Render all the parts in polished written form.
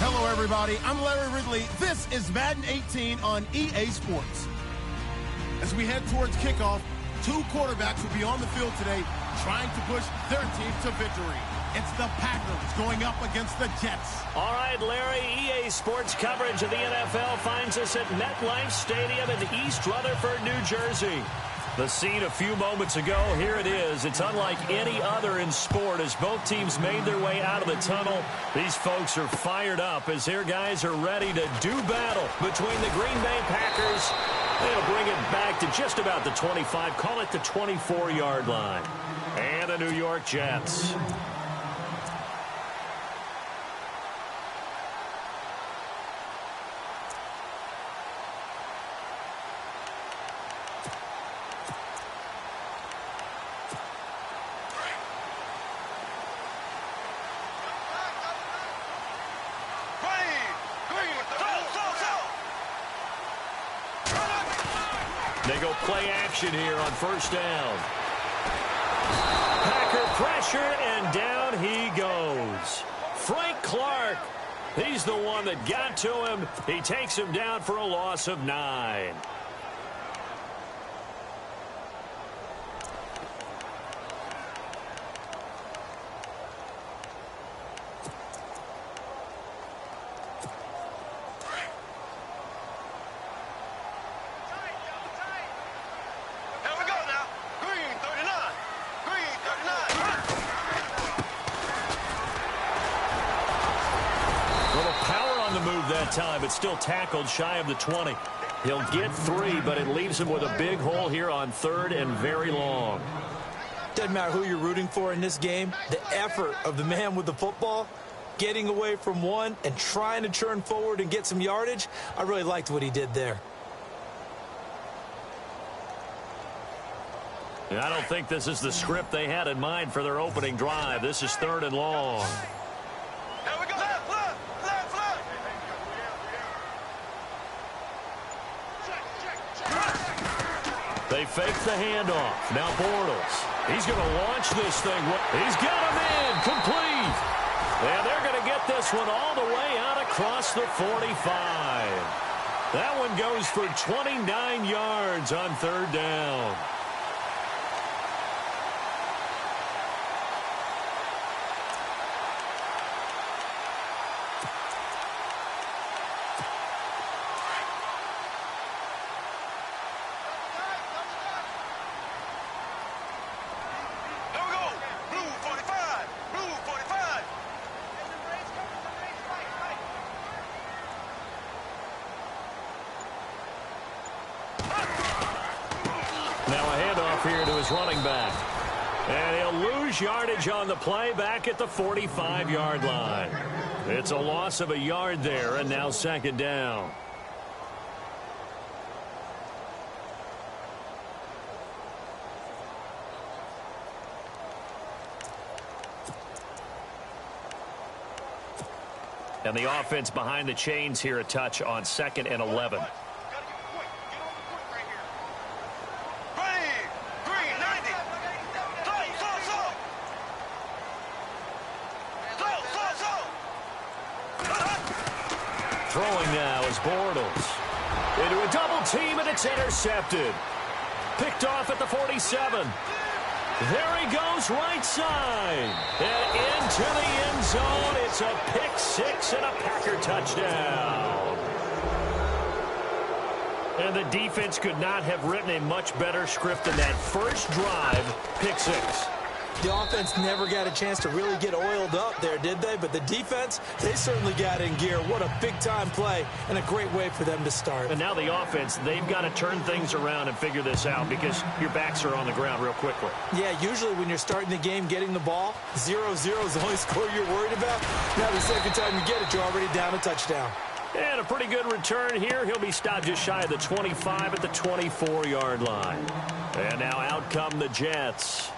Hello, everybody. I'm Larry Ridley. This is Madden 18 on EA Sports. As we head towards kickoff, two quarterbacks will be on the field today trying to push their team to victory. It's the Packers going up against the Jets. All right, Larry, EA Sports coverage of the NFL finds us at MetLife Stadium in East Rutherford, New Jersey. The scene a few moments ago, here it is. It's unlike any other in sport as both teams made their way out of the tunnel. These folks are fired up as their guys are ready to do battle between the Green Bay Packers. They'll bring it back to just about the 25, call it the 24-yard line. And the New York Jets. They go play action here on first down. Packer pressure, and down he goes. Frank Clark, he's the one that got to him. He takes him down for a loss of 9. Time, but still tackled shy of the 20. He'll get 3, but it leaves him with a big hole here on 3rd and very long. Doesn't matter who you're rooting for in this game. The effort of the man with the football, getting away from one and trying to turn forward and get some yardage, I really liked what he did there. I don't think this is the script they had in mind for their opening drive. This is 3rd and long. They fake the handoff. Now Bortles. He's going to launch this thing. He's got him in. Complete. And they're going to get this one all the way out across the 45. That one goes for 29 yards on 3rd down. Now a handoff here to his running back. And he'll lose yardage on the play back at the 45-yard line. It's a loss of a yard there, and now 2nd down. And the offense behind the chains here a touch on 2nd and 11. Throwing now is Bortles. Into a double team, and it's intercepted. Picked off at the 47. There he goes, right side. And into the end zone. It's a pick 6 and a Packer touchdown. And the defense could not have written a much better script than that first drive, pick 6. The offense never got a chance to really get oiled up there, did they? But the defense, they certainly got in gear. What a big-time play and a great way for them to start. And now the offense, they've got to turn things around and figure this out because your backs are on the ground real quickly. Yeah, usually when you're starting the game getting the ball, 0-0 is the only score you're worried about. Now the second time you get it, you're already down a touchdown. And a pretty good return here. He'll be stopped just shy of the 25 at the 24-yard line. And now out come the Jets.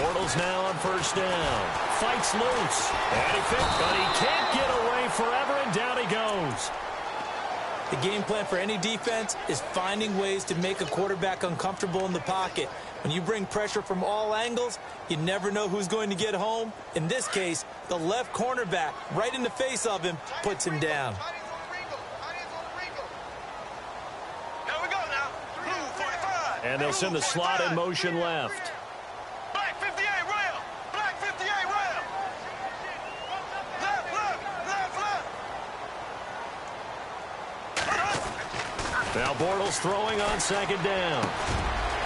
Bortles now on first down. Fights loose. And he fits, but he can't get away forever, and down he goes. The game plan for any defense is finding ways to make a quarterback uncomfortable in the pocket. When you bring pressure from all angles, you never know who's going to get home. In this case, the left cornerback, right in the face of him, puts him down. And they'll send the slot in motion left. Black 58 rail. Black 58 rail. Left. Now Bortles throwing on second down.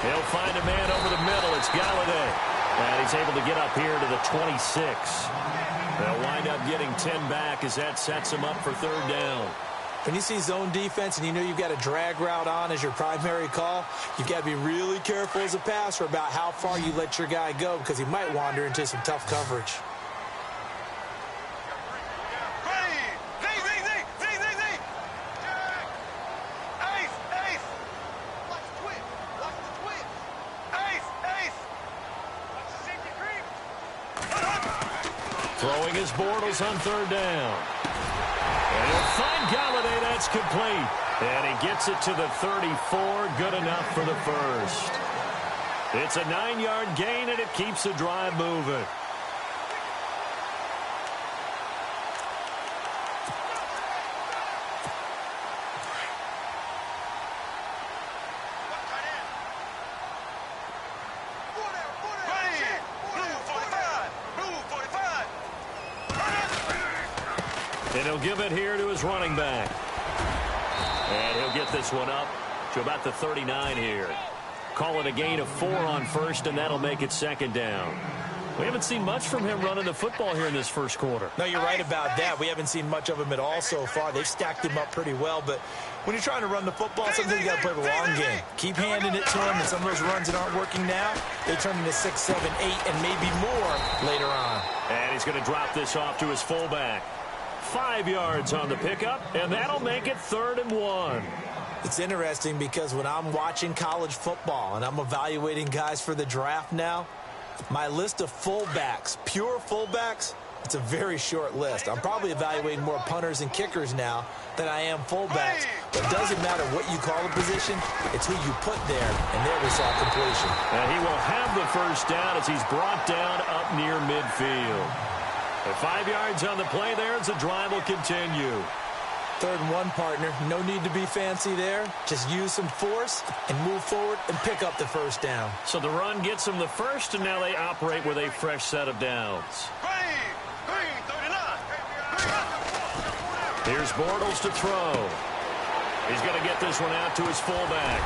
He'll find a man over the middle. It's Galladay. And he's able to get up here to the 26. They'll wind up getting 10 back as that sets him up for third down. When you see zone defense and you know you've got a drag route on as your primary call, you've got to be really careful as a passer about how far you let your guy go because he might wander into some tough coverage. Throwing his Bortles on third down. And he'll find Galladay. That's complete. And he gets it to the 34. Good enough for the first. It's a 9-yard gain, and it keeps the drive moving. And he'll give it here to his running back. And he'll get this one up to about the 39 here. Call it a gain of 4 on first, and that'll make it second down. We haven't seen much from him running the football here in this first quarter. No, you're right about that. We haven't seen much of him at all so far. They've stacked him up pretty well, but when you're trying to run the football, sometimes you got to play the long game. Keep handing it to him, and some of those runs that aren't working now, they turn into 6, 7, 8, and maybe more later on. And he's going to drop this off to his fullback. 5 yards on the pickup, and that'll make it 3rd and 1. It's interesting because when I'm watching college football and I'm evaluating guys for the draft now, my list of fullbacks, pure fullbacks, it's a very short list. I'm probably evaluating more punters and kickers now than I am fullbacks. But it doesn't matter what you call a position, it's who you put there, and there we saw completion. And he will have the first down as he's brought down up near midfield. And 5 yards on the play there as the drive will continue. 3rd and 1, partner. No need to be fancy there. Just use some force and move forward and pick up the first down. So the run gets them the first, and now they operate with a fresh set of downs. Here's Bortles to throw. He's going to get this one out to his fullback.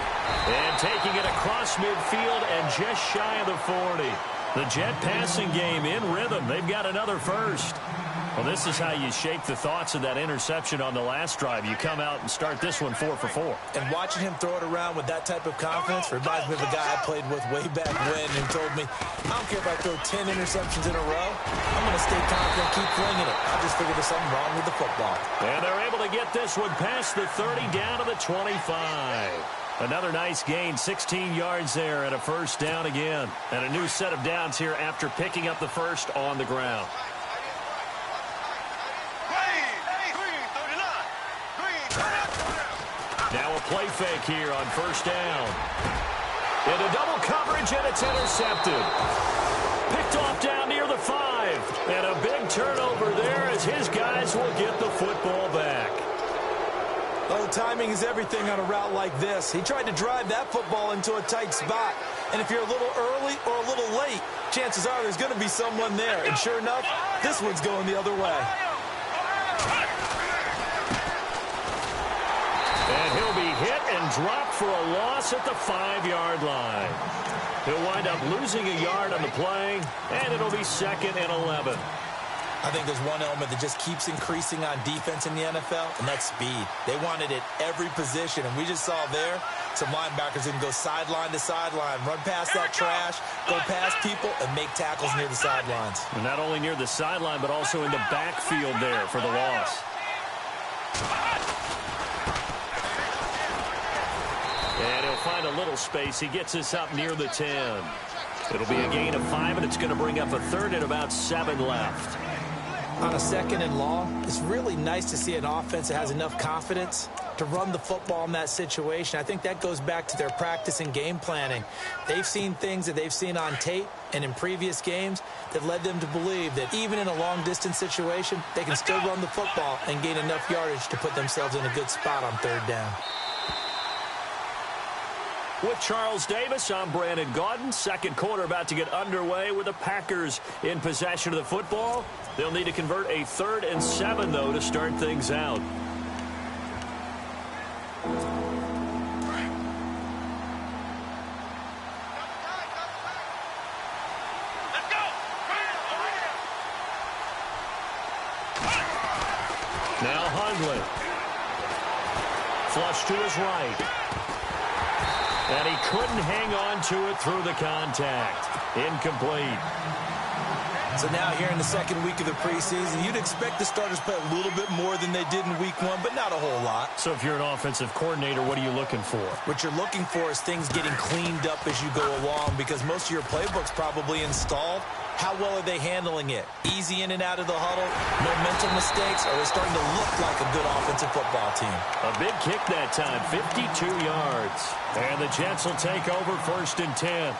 And taking it across midfield and just shy of the 40. The Jet passing game in rhythm. They've got another first. Well, this is how you shape the thoughts of that interception on the last drive. You come out and start this one 4 for 4. And watching him throw it around with that type of confidence reminds me of a guy I played with way back when who told me, I don't care if I throw 10 interceptions in a row. I'm going to stay confident, keep flinging it. I just figured there's something wrong with the football. And they're able to get this one past the 30 down to the 25. Another nice gain, 16 yards there and a first down again. And a new set of downs here after picking up the first on the ground. Now a play fake here on first down. Into double coverage, and it's intercepted. Picked off down near the 5. And a big turnover there as his guys will get the football back. Oh, timing is everything on a route like this. He tried to drive that football into a tight spot. And if you're a little early or a little late, chances are there's going to be someone there. And sure enough, this one's going the other way. And he'll be hit and dropped for a loss at the 5-yard line. He'll wind up losing a yard on the play, and it'll be 2nd and 11. I think there's one element that just keeps increasing on defense in the NFL, and that's speed. They want it at every position, and we just saw there some linebackers who can go sideline to sideline, run past that trash, go past people, and make tackles near the sidelines. And not only near the sideline, but also in the backfield there for the loss. And he'll find a little space. He gets us up near the 10. It'll be a gain of 5, and it's going to bring up a third and about 7 left. On a 2nd and long, it's really nice to see an offense that has enough confidence to run the football in that situation. I think that goes back to their practice and game planning. They've seen things that they've seen on tape and in previous games that led them to believe that even in a long-distance situation, they can still run the football and gain enough yardage to put themselves in a good spot on 3rd down. With Charles Davis, I'm Brandon Gaudin. Second quarter about to get underway with the Packers in possession of the football. They'll need to convert a 3rd and 7, though, to start things out. Now Hundley. Flush to his right. And he couldn't hang on to it through the contact. Incomplete. So now here in the 2nd week of the preseason, you'd expect the starters to play a little bit more than they did in week 1, but not a whole lot. So if you're an offensive coordinator, what are you looking for? What you're looking for is things getting cleaned up as you go along, because most of your playbook's probably installed. How well are they handling it? Easy in and out of the huddle, no mental mistakes, or are they starting to look like a good offensive football team? A big kick that time, 52 yards. And the Jets will take over 1st and 10.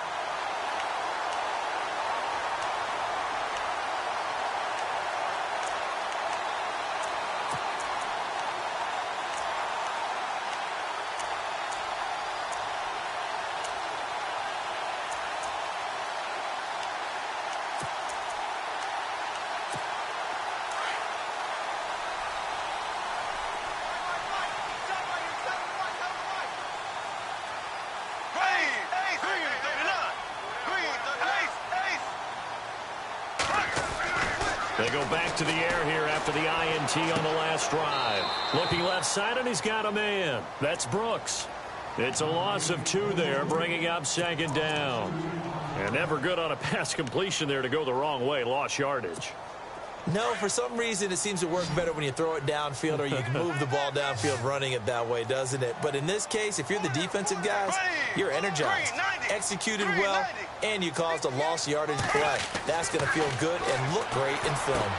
They go back to the air here after the INT on the last drive. Looking left side, and he's got a man. That's Brooks. It's a loss of 2 there, bringing up 2nd down. And never good on a pass completion there to go the wrong way. Lost yardage. No, for some reason, it seems to work better when you throw it downfield or you can move the ball downfield running it that way, doesn't it? But in this case, if you're the defensive guys, you're energized, executed well, and you caused a lost yardage play. That's going to feel good and look great in film.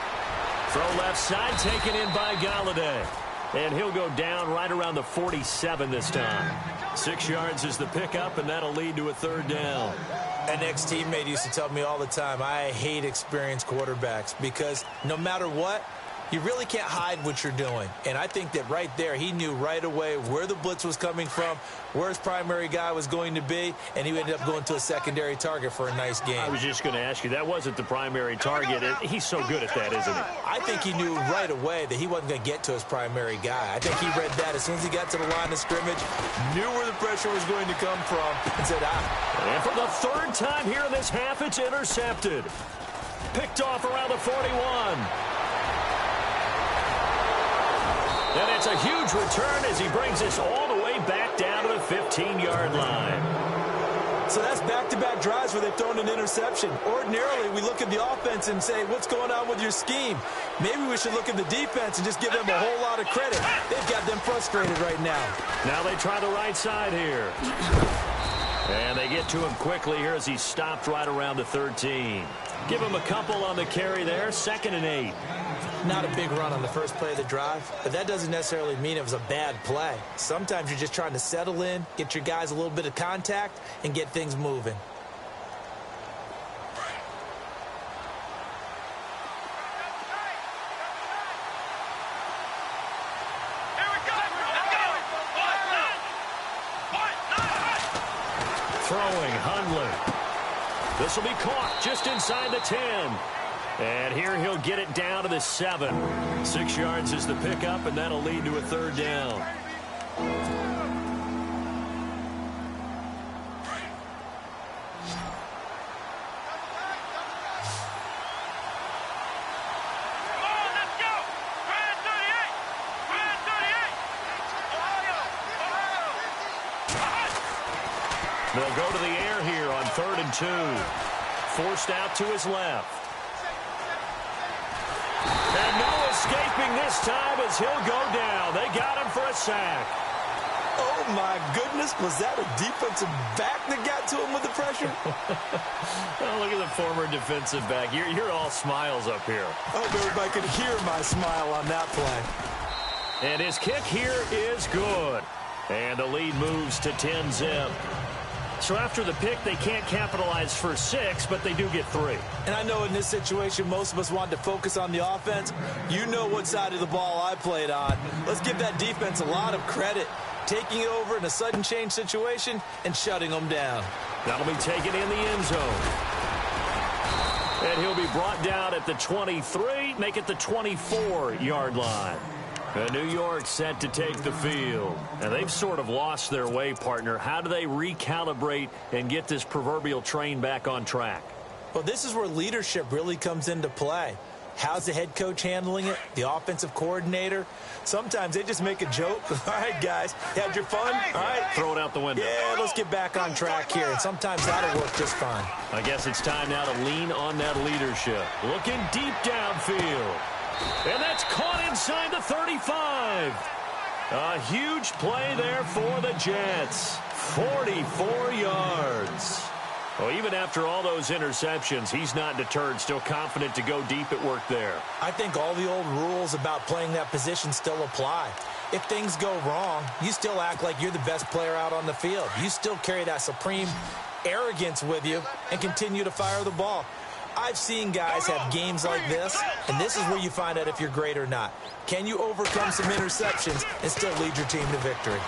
Throw left side, taken in by Galladay. And he'll go down right around the 47 this time. 6 yards is the pickup, and that'll lead to a 3rd down. An ex-teammate used to tell me all the time, I hate experienced quarterbacks because no matter what, you really can't hide what you're doing. And I think that right there, he knew right away where the blitz was coming from, where his primary guy was going to be, and he ended up going to a secondary target for a nice game. I was just going to ask you, that wasn't the primary target. He's so good at that, isn't he? I think he knew right away that he wasn't going to get to his primary guy. I think he read that as soon as he got to the line of scrimmage, knew where the pressure was going to come from, and said, And for the 3rd time here in this half, it's intercepted. Picked off around the 41. And it's a huge return as he brings us all the way back down to the 15-yard line. So that's back-to-back drives where they've thrown an interception. Ordinarily, we look at the offense and say, what's going on with your scheme? Maybe we should look at the defense and just give them a whole lot of credit. They've got them frustrated right now. Now they try the right side here. And they get to him quickly here as he's stopped right around the 13. Give him a couple on the carry there, 2nd and 8. Not a big run on the first play of the drive, but that doesn't necessarily mean it was a bad play. Sometimes you're just trying to settle in, get your guys a little bit of contact, and get things moving. Throwing, Hundley. This will be caught just inside the 10. And here he'll get it down to the 7. 6 yards is the pickup, and that'll lead to a 3rd down. They'll go to the air here on 3rd and 2. Forced out to his left. And no escaping this time as he'll go down. They got him for a sack. Oh, my goodness. Was that a defensive back that got to him with the pressure? Oh, look at the former defensive back. You're all smiles up here. I hope everybody could hear my smile on that play. And his kick here is good. And the lead moves to 10-zip. So after the pick, they can't capitalize for 6, but they do get 3. And I know in this situation, most of us wanted to focus on the offense. You know what side of the ball I played on. Let's give that defense a lot of credit. Taking it over in a sudden change situation and shutting them down. That'll be taken in the end zone. And he'll be brought down at the 23, make it the 24-yard line. And New York set to take the field. And they've sort of lost their way, partner. How do they recalibrate and get this proverbial train back on track? Well, this is where leadership really comes into play. How's the head coach handling it? The offensive coordinator? Sometimes they just make a joke. All right, guys, had your fun? All right. Throw it out the window. Yeah, let's get back on track here. And sometimes that'll work just fine. I guess it's time now to lean on that leadership. Looking deep downfield. And that's caught inside the 35. A huge play there for the Jets. 44 yards. Well, even after all those interceptions, he's not deterred, still confident to go deep at work there. I think all the old rules about playing that position still apply. If things go wrong, you still act like you're the best player out on the field. You still carry that supreme arrogance with you and continue to fire the ball. I've seen guys have games like this, and this is where you find out if you're great or not. Can you overcome some interceptions and still lead your team to victory?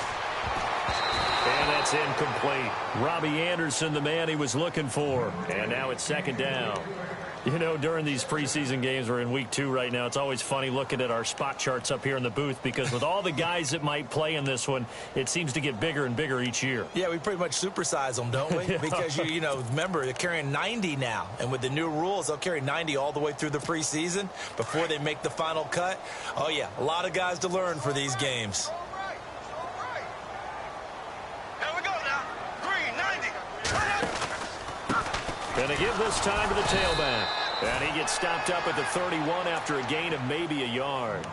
And that's incomplete. Robbie Anderson, the man he was looking for. And now it's second down. You know, during these preseason games, we're in week 2 right now, it's always funny looking at our spot charts up here in the booth because with all the guys that might play in this one, it seems to get bigger and bigger each year. Yeah, we pretty much supersize them, don't we? Because, you know, remember, they're carrying 90 now. And with the new rules, they'll carry 90 all the way through the preseason before they make the final cut. Oh, yeah, a lot of guys to learn for these games. And they give this time to the tailback. And he gets stopped up at the 31 after a gain of maybe a yard.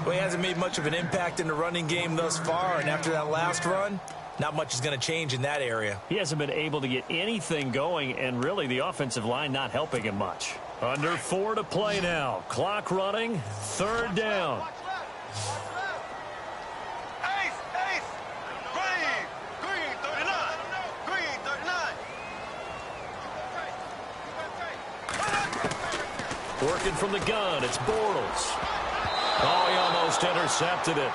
Well, he hasn't made much of an impact in the running game thus far. And after that last run, not much is going to change in that area. He hasn't been able to get anything going, and really the offensive line not helping him much. Under 4 to play now. Clock running. Third down. Working from the gun, it's Bortles. Oh, he almost intercepted it.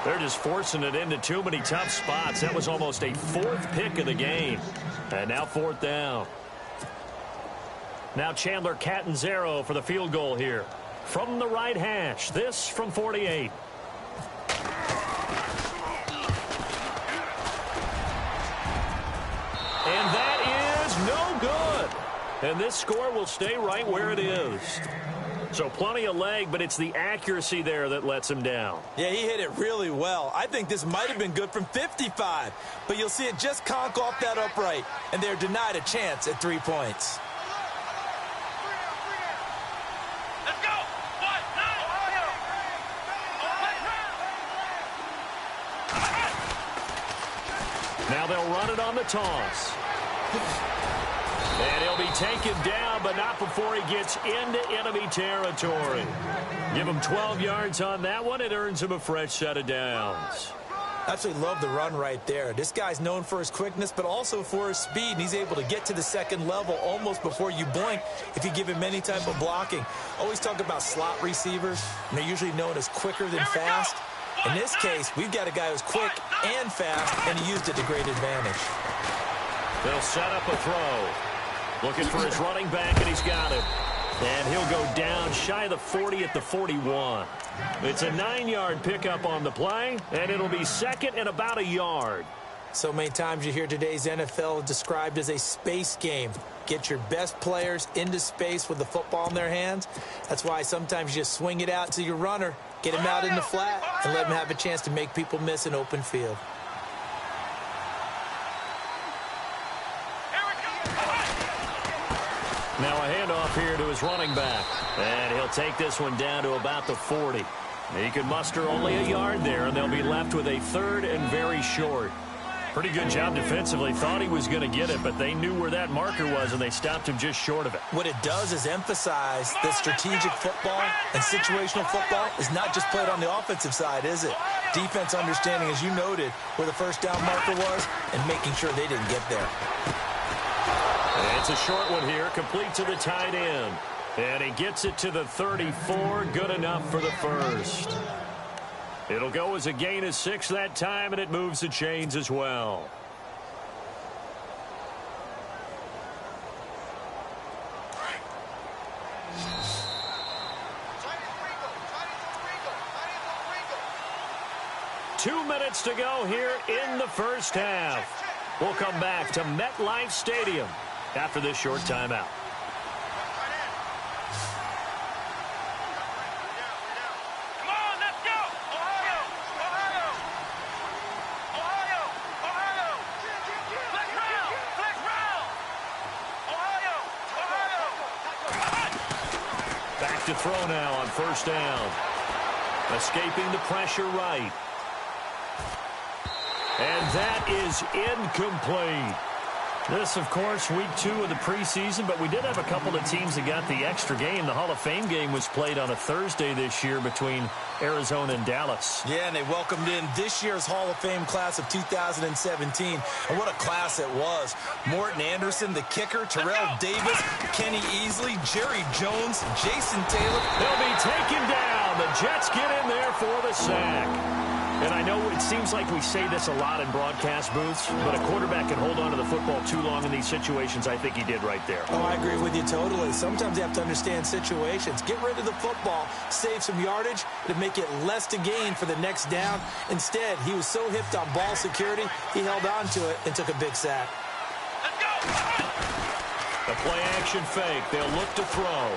They're just forcing it into too many tough spots. That was almost a 4th pick of the game. And now 4th down. Now Chandler Catanzaro for the field goal here. From the right hash, this from 48. And that is no good. And this score will stay right where it is. So plenty of leg, but it's the accuracy there that lets him down. Yeah, he hit it really well. I think this might have been good from 55. But you'll see it just conk off that upright. And they're denied a chance at 3 points. Let's go. Now they'll run it on the toss. And he'll be taken down, but not before he gets into enemy territory. Give him 12 yards on that one. It earns him a fresh set of downs. Absolutely love the run right there. This guy's known for his quickness, but also for his speed. And he's able to get to the second level almost before you blink if you give him any type of blocking. Always talk about slot receivers, and they're usually known as quicker than fast. In this case, we've got a guy who's quick and fast, and he used it to great advantage. They'll set up a throw. Looking for his running back, and he's got him. And he'll go down shy of the 40 at the 41. It's a 9-yard pickup on the play, and it'll be second and about a yard. So many times you hear today's NFL described as a space game. Get your best players into space with the football in their hands. That's why sometimes you just swing it out to your runner, get him out in the flat, and let him have a chance to make people miss an open field. Now a handoff here to his running back. And he'll take this one down to about the 40. He could muster only a yard there, and they'll be left with a 3rd and very short. Pretty good job defensively. Thought he was going to get it, but they knew where that marker was, and they stopped him just short of it. What it does is emphasize that strategic football and situational football is not just played on the offensive side, is it? Defense understanding, as you noted, where the first down marker was and making sure they didn't get there. It's a short one here, complete to the tight end. And he gets it to the 34, good enough for the first. It'll go as a gain of 6 that time, and it moves the chains as well. Two minutes to go here in the first half. We'll come back to MetLife Stadium after this short timeout. To throw now on first down. Escaping the pressure right. And that is incomplete. This, of course, week 2 of the preseason, but we did have a couple of teams that got the extra game. The Hall of Fame game was played on a Thursday this year between Arizona and Dallas. Yeah, and they welcomed in this year's Hall of Fame class of 2017. And what a class it was. Morton Anderson, the kicker, Terrell Davis, Kenny Easley, Jerry Jones, Jason Taylor. They'll be taken down. The Jets get in there for the sack. And I know it seems like we say this a lot in broadcast booths, but a quarterback can hold on to the football too long in these situations. I think he did right there. Oh, I agree with you totally. Sometimes you have to understand situations. Get rid of the football, save some yardage to make it less to gain for the next down. Instead, he was so hipped on ball security, he held on to it and took a big sack. Let's go! The play-action fake. They'll look to throw.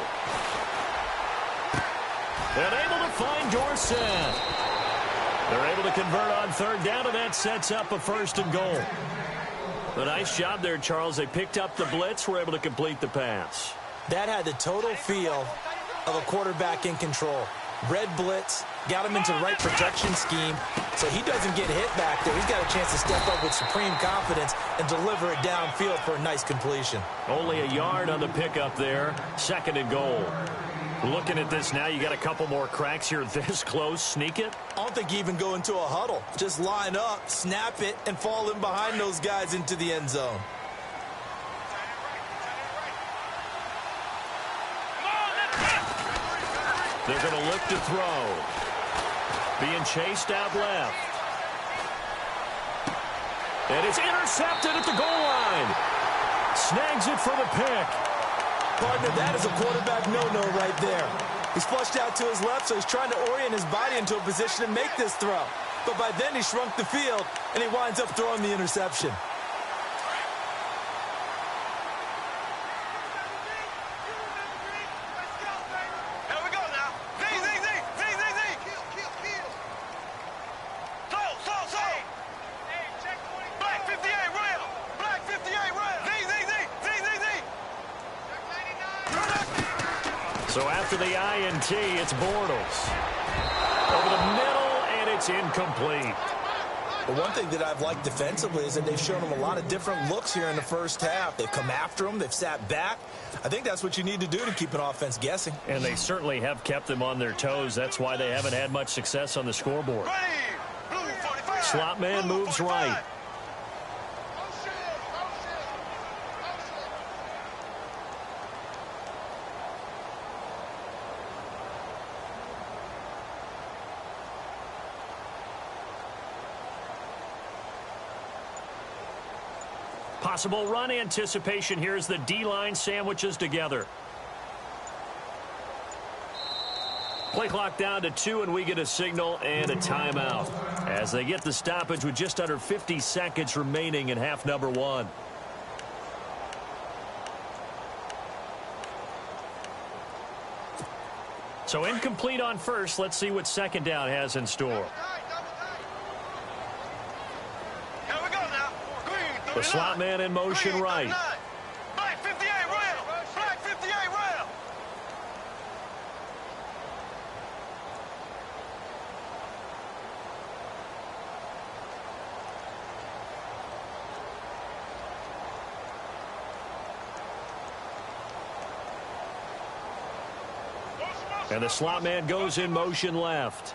And able to find Dorsett. They're able to convert on third down, and that sets up a 1st and goal. A nice job there, Charles. They picked up the blitz, were able to complete the pass. That had the total feel of a quarterback in control. Red blitz, got him into the right protection scheme, so he doesn't get hit back there. He's got a chance to step up with supreme confidence and deliver it downfield for a nice completion. Only a yard on the pickup there. 2nd and goal. Looking at this now, you got a couple more cracks here this close. Sneak it? I don't think you even go into a huddle. Just line up, snap it, and fall in behind those guys into the end zone. They're going to look to throw. Being chased out left. And it's intercepted at the goal line. Snags it for the pick. Partner, that is a quarterback no-no right there. He's flushed out to his left, so he's trying to orient his body into a position to make this throw. But by then, he shrunk the field, and he winds up throwing the interception. Here we go now. Z. Slow. Black 58, rail. Black 58, rail. Z. So after the INT, it's Bortles. Over the middle, and it's incomplete. But one thing that I've liked defensively is that they've shown him a lot of different looks here in the first half. They've come after him. They've sat back. I think that's what you need to do to keep an offense guessing. And they certainly have kept them on their toes. That's why they haven't had much success on the scoreboard. Ready. Blue 45. Slot man Blue moves 45. right. Possible run anticipation here as the D-line sandwiches together. Play clock down to 2, and we get a signal and a timeout as they get the stoppage with just under 50 seconds remaining in half number 1. So incomplete on first. Let's see what second down has in store. The slot man in motion right. Black 58 rail. Black 58 rail. And the slot man goes in motion left.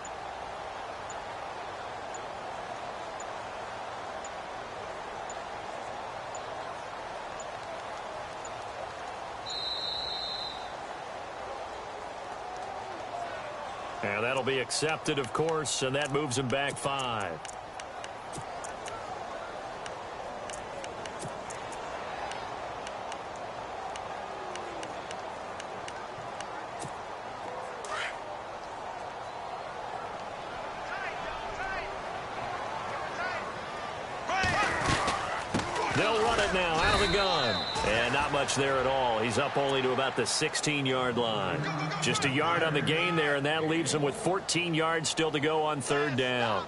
And that'll be accepted, of course, and that moves him back 5. They'll run it now out of the gun. And not much there at all. He's up only to about the 16-yard line. Just a yard on the gain there, and that leaves him with 14 yards still to go on 3rd down.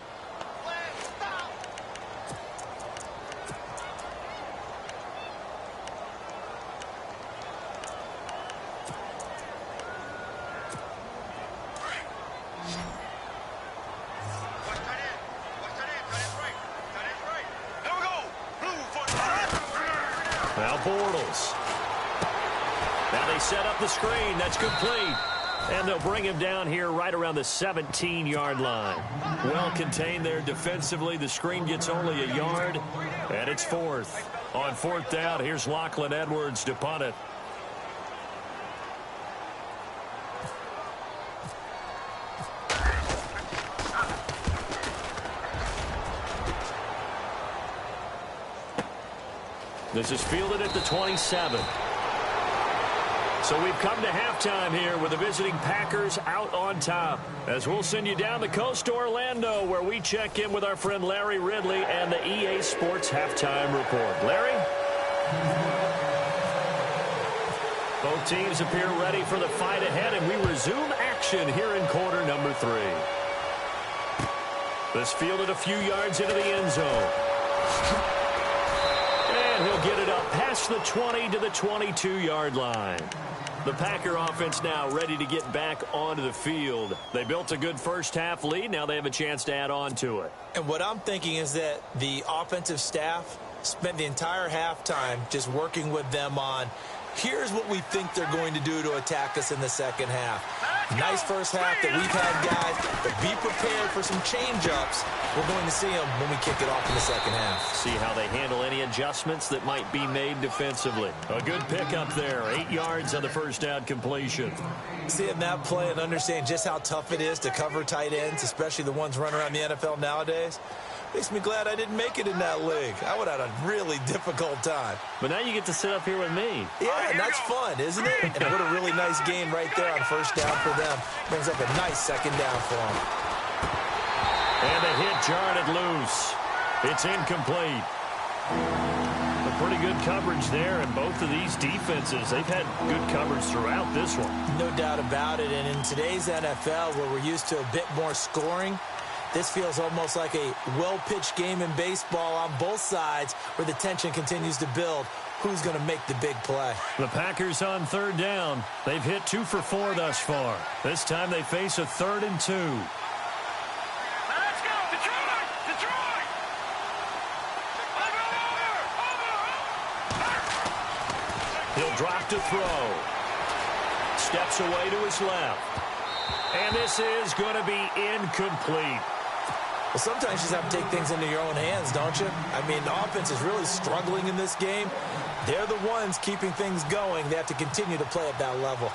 Now Bortles. Now they set up the screen. That's complete. And they'll bring him down here right around the 17-yard line. Well contained there defensively. The screen gets only a yard. And it's 4th. On 4th down, here's Lachlan Edwards to punt it. This is fielded at the 27. So we've come to halftime here with the visiting Packers out on top. As we'll send you down the coast to Orlando, where we check in with our friend Larry Ridley and the EA Sports Halftime Report. Larry? Both teams appear ready for the fight ahead, and we resume action here in quarter number 3. This fielded a few yards into the end zone. And he'll get it up past the 20 to the 22-yard line. The Packer offense now ready to get back onto the field. They built a good first-half lead. Now they have a chance to add on to it. And what I'm thinking is that the offensive staff spent the entire halftime just working with them on, here's what we think they're going to do to attack us in the second half. Nice first half that we've had, guys, but be prepared for some change-ups. We're going to see them when we kick it off in the second half. See how they handle any adjustments that might be made defensively. A good pickup there, 8 yards on the first down completion. Seeing that play and understand just how tough it is to cover tight ends, especially the ones running around the NFL nowadays, makes me glad I didn't make it in that league. I would have had a really difficult time. But now you get to sit up here with me. Yeah, and that's fun, isn't it? And what a really nice gain right there on first down for them. Brings up a nice second down for them. And the hit jarred it loose. It's incomplete. A pretty good coverage there, and both of these defenses, they've had good coverage throughout this one. No doubt about it, and in today's NFL, where we're used to a bit more scoring, this feels almost like a well-pitched game in baseball on both sides where the tension continues to build. Who's going to make the big play? The Packers on 3rd down. They've hit 2 for 4 thus far. This time they face a 3rd and 2. Let's go! Detroit! Detroit! He'll drop to throw. Steps away to his left. And this is going to be incomplete. Well, sometimes you just have to take things into your own hands, don't you? I mean, the offense is really struggling in this game. They're the ones keeping things going. They have to continue to play at that level.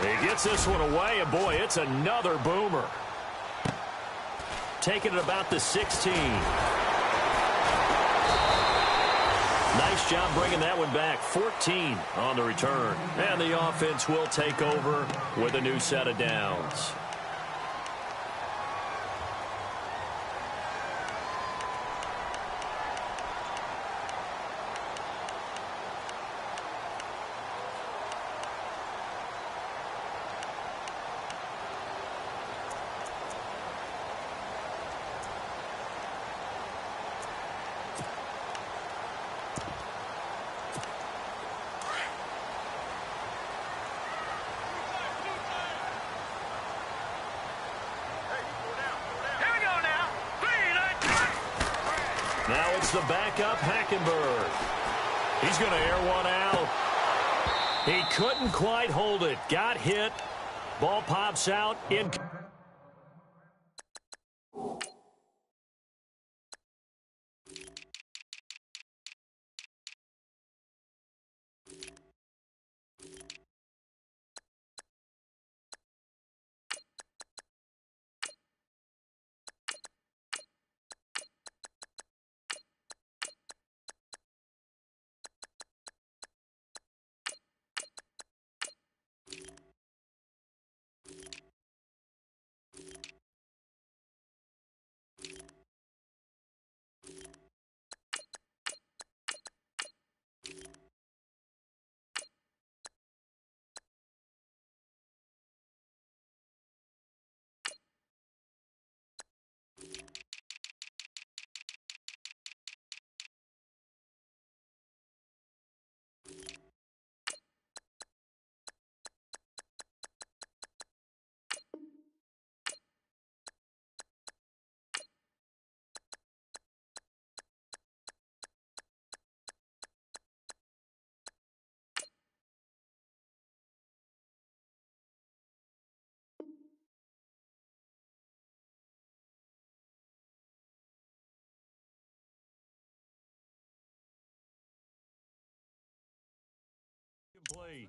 He gets this one away, and boy, it's another boomer. Taking it about the 16. Nice job bringing that one back. 14 on the return. And the offense will take over with a new set of downs. Now it's the backup, Hackenberg. He's going to air one out. He couldn't quite hold it. Got hit. Ball pops out. In. Play.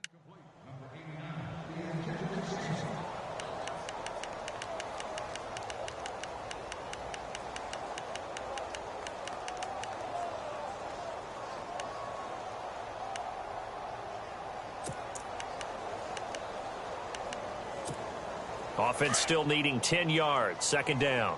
Offense still needing 10 yards. Second down.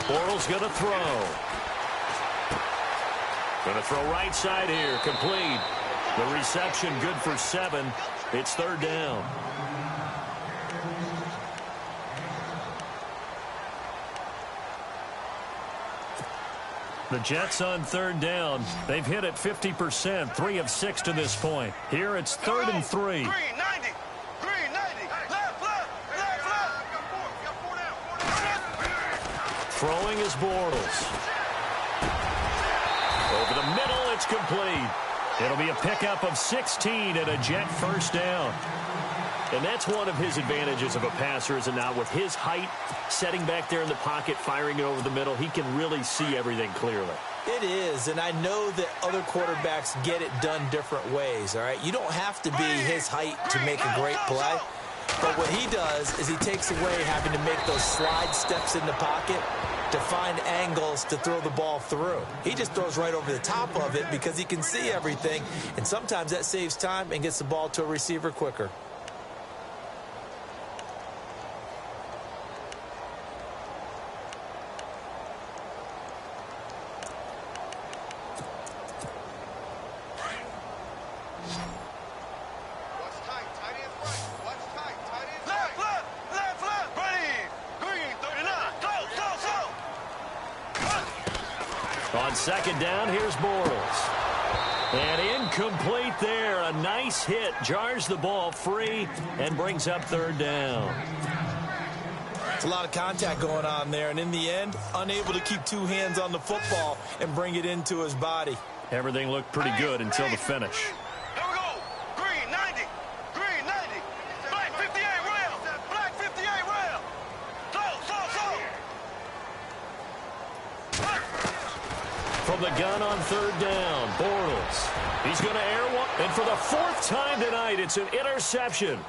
Bortles going to throw. Going to throw right side here. Complete. The reception good for 7. It's third down. The Jets on third down. They've hit it 50%, 3 of 6 to this point. Here it's 3rd and 3. Throwing is Bortles. Over the middle, it's complete. It'll be a pickup of 16 and a Jet first down. And that's one of his advantages of a passer, is it not? With his height, setting back there in the pocket, firing it over the middle, he can really see everything clearly. It is, and I know that other quarterbacks get it done different ways, all right? You don't have to be his height to make a great play. But what he does is he takes away having to make those slide steps in the pocket to find angles to throw the ball through. He just throws right over the top of it because he can see everything, and sometimes that saves time and gets the ball to a receiver quicker. On second down, here's Bortles. And incomplete there. A nice hit. Jars the ball free and brings up third down. It's a lot of contact going on there, and in the end, unable to keep 2 hands on the football and bring it into his body. Everything looked pretty good until the finish. Here we go. Green 90. Green 90. Black 58 rail. Black 58 rail. Slow. From the gun on third down, Bortles. He's going to air one. And for the 4th time tonight, it's an interception.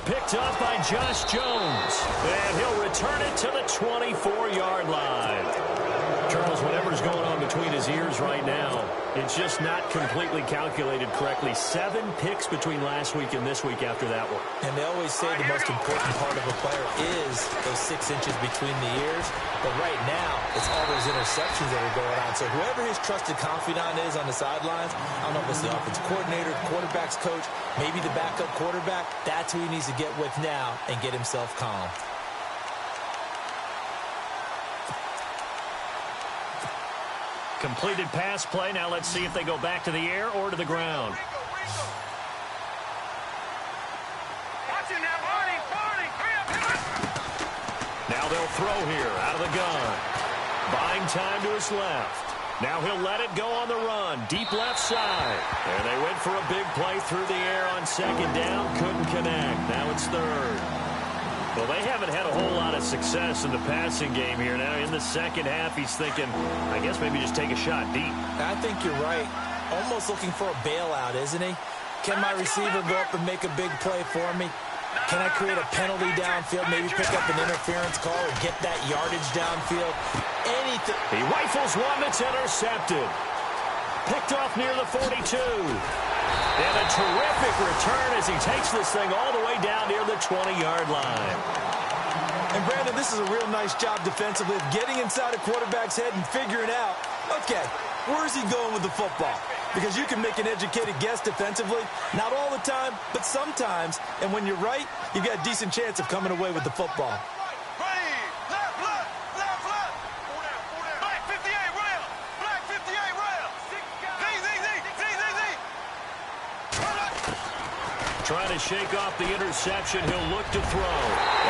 Picked up by Josh Jones. And he'll return it to the 24-yard line. Charles, whatever's going on between his ears right now, it's just not completely calculated correctly. 7 picks between last week and this week after that one. And they always say the most important part of a player is those 6 inches between the ears. But right now, it's all those interceptions that are going on. So whoever his trusted confidant is on the sidelines, I don't know if it's the offensive coordinator, quarterback's coach, maybe the backup quarterback, that's who he needs to get with now and get himself calm. Completed pass play. Now let's see if they go back to the air or to the ground. Watch it now, Barney, 3 they'll throw here out of the gun. Buying time to his left. Now he'll let it go on the run. Deep left side. And they went for a big play through the air on second down. Couldn't connect. Now it's third. Well, they haven't had a whole lot of success in the passing game here. Now in the second half, he's thinking, I guess maybe just take a shot deep. I think you're right. Almost looking for a bailout, isn't he? Can my receiver go up and make a big play for me? Can I create a penalty downfield, maybe pick up an interference call or get that yardage downfield? Anything. He rifles one that's intercepted. Picked off near the 42. And a terrific return as he takes this thing all the way down near the 20-yard line. And, Brandon, this is a real nice job defensively of getting inside a quarterback's head and figuring out, okay, where's he going with the football? Because you can make an educated guess defensively. Not all the time, but sometimes. And when you're right, you've got a decent chance of coming away with the football. Trying to shake off the interception. He'll look to throw.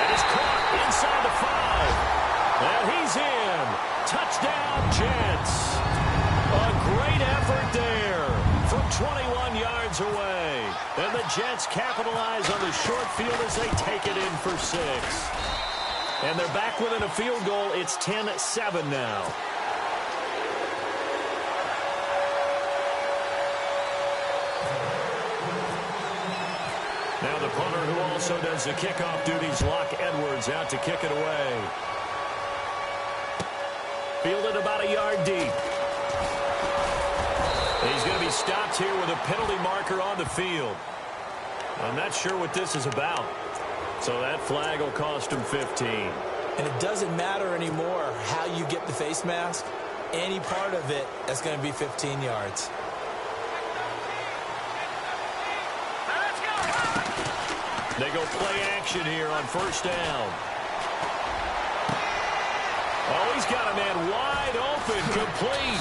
That is caught inside the 5. And he's in. Touchdown, Jets. A great effort there from 21 yards away. And the Jets capitalize on the short field as they take it in for 6. And they're back within a field goal. It's 10-7 now. Now the punter who also does the kickoff duties, Locke Edwards, out to kick it away. Fielded about a yard deep. He's going to be stopped here with a penalty marker on the field. I'm not sure what this is about. So that flag will cost him 15. And it doesn't matter anymore how you get the face mask. Any part of it, that's going to be 15 yards. They go play action here on first down. Oh, he's got a man wide open, complete.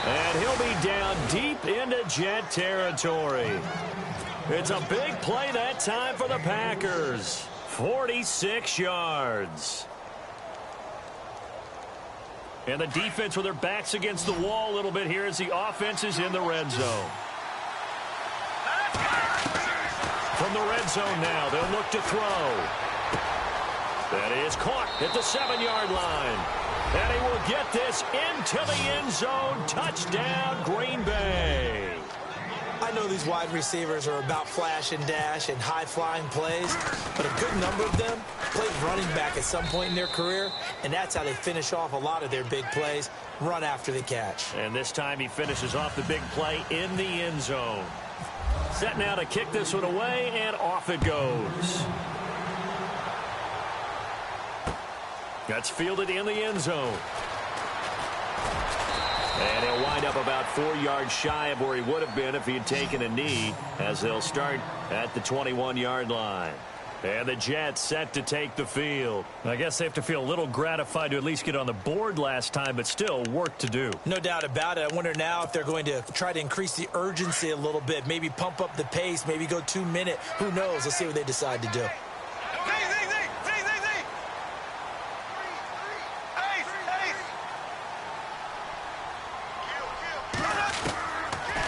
And he'll be down deep into Jet territory. It's a big play that time for the Packers. 46 yards. And the defense with their backs against the wall a little bit here as the offense is in the red zone. From the red zone now, they'll look to throw. That is caught at the 7-yard line. And he will get this into the end zone. Touchdown, Green Bay. I know these wide receivers are about flash and dash and high-flying plays, but a good number of them played running back at some point in their career, and that's how they finish off a lot of their big plays, run after the catch. And this time he finishes off the big play in the end zone. Set now to kick this one away, and off it goes. That's fielded in the end zone. And he'll wind up about 4 yards shy of where he would have been if he had taken a knee, as they'll start at the 21-yard line. And the Jets set to take the field. I guess they have to feel a little gratified to at least get on the board last time, but still work to do. No doubt about it. I wonder now if they're going to try to increase the urgency a little bit, maybe pump up the pace, maybe go 2-minute. Who knows? Let's see what they decide to do.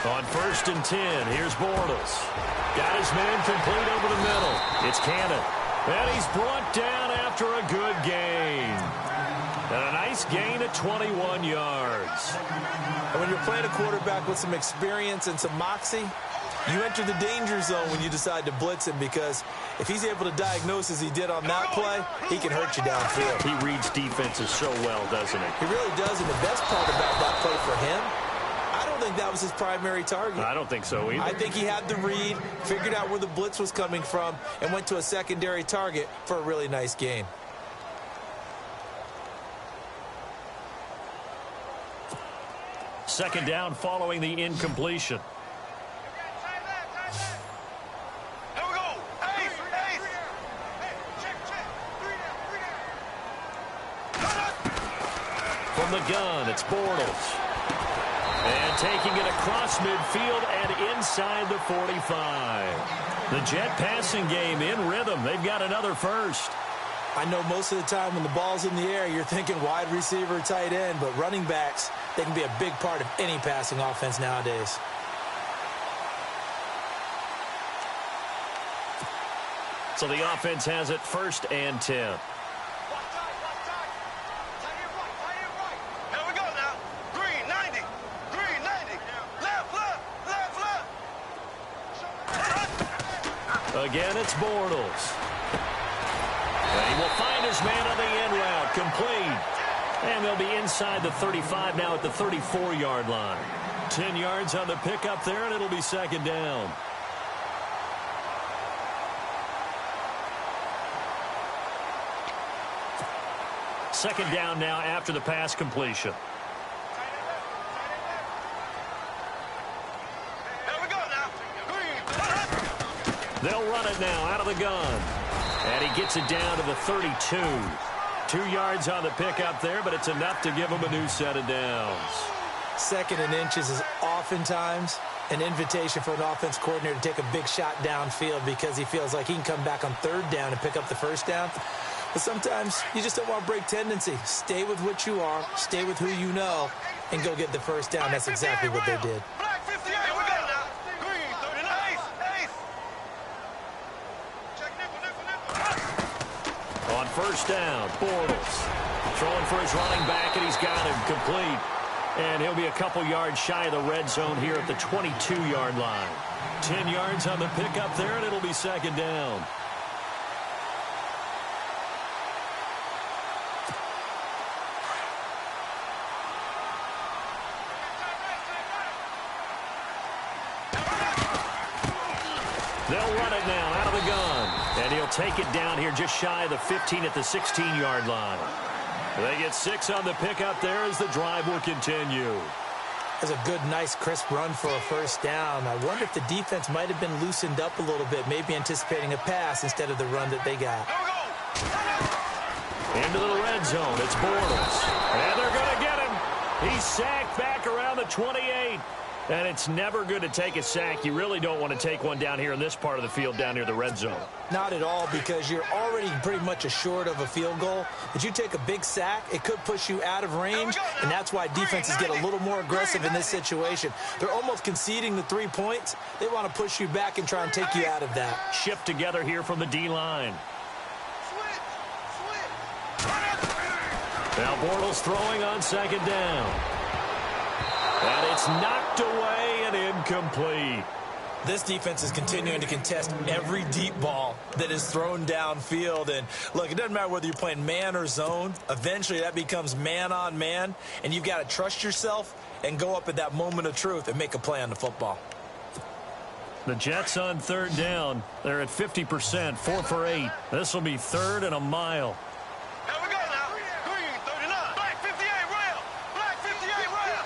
On 1st and 10, here's Bortles. Got his man complete over the middle. It's Cannon. And he's brought down after a good gain. And a nice gain at 21 yards. And when you're playing a quarterback with some experience and some moxie, you enter the danger zone when you decide to blitz him, because if he's able to diagnose as he did on that play, he can hurt you downfield. He reads defenses so well, doesn't he? He really does, and the best part about that play for him, I don't think that was his primary target. I don't think so either. I think he had the read, figured out where the blitz was coming from, and went to a secondary target for a really nice gain. Second down following the incompletion. Here we go. Ace. From the gun, it's Bortles. And taking it across midfield and inside the 45. The Jet passing game in rhythm. They've got another first. I know most of the time when the ball's in the air, you're thinking wide receiver, tight end, but running backs, they can be a big part of any passing offense nowadays. So the offense has it 1st and 10. Here we go now. Green 90. Green 90. Left. Again, it's Bortles. And he will find his man on the end route. Complete. And they'll be inside the 35 now at the 34-yard line. 10 yards on the pickup there, and it'll be 2nd down. Second down now after the pass completion. Here we go now. Green. They'll run it now out of the gun. And he gets it down to the 32. 2 yards on the pickup there, but it's enough to give him a new set of downs. 2nd and inches is oftentimes an invitation for an offense coordinator to take a big shot downfield because he feels like he can come back on 3rd down and pick up the 1st down. But sometimes you just don't want to break tendency. Stay with what you are, stay with who you know, and go get the 1st down. That's exactly what they did. Black 58. Here we go now. Green 39. Ace. Check nickel. On 1st down, Bortles throwing for his running back, and he's got him complete. And he'll be a couple yards shy of the red zone here at the 22-yard line. 10 yards on the pickup there, and it'll be 2nd down. They'll run it now out of the gun. And he'll take it down here just shy of the 15 at the 16-yard line. They get 6 on the pickup there as the drive will continue. That's a good, nice, crisp run for a 1st down. I wonder if the defense might have been loosened up a little bit, maybe anticipating a pass instead of the run that they got. Into the red zone. It's Bortles. And they're going to get him. He's sacked back around the 28. And it's never good to take a sack. You really don't want to take one down here in this part of the field down near the red zone. Not at all, because you're already pretty much assured of a field goal. But you take a big sack, it could push you out of range, and that's why defenses get a little more aggressive in this situation. They're almost conceding the 3 points. They want to push you back and try and take you out of that. Shift together here from the D-line. Now Bortles throwing on 2nd down. And it's knocked away and incomplete. This defense is continuing to contest every deep ball that is thrown downfield. And, look, it doesn't matter whether you're playing man or zone. Eventually, that becomes man-on-man, and you've got to trust yourself and go up at that moment of truth and make a play on the football. The Jets on 3rd down. They're at 50%, 4 for 8. This will be 3rd and a mile. Here we go now. Green 39. Black 58 rail. Black 58 rail.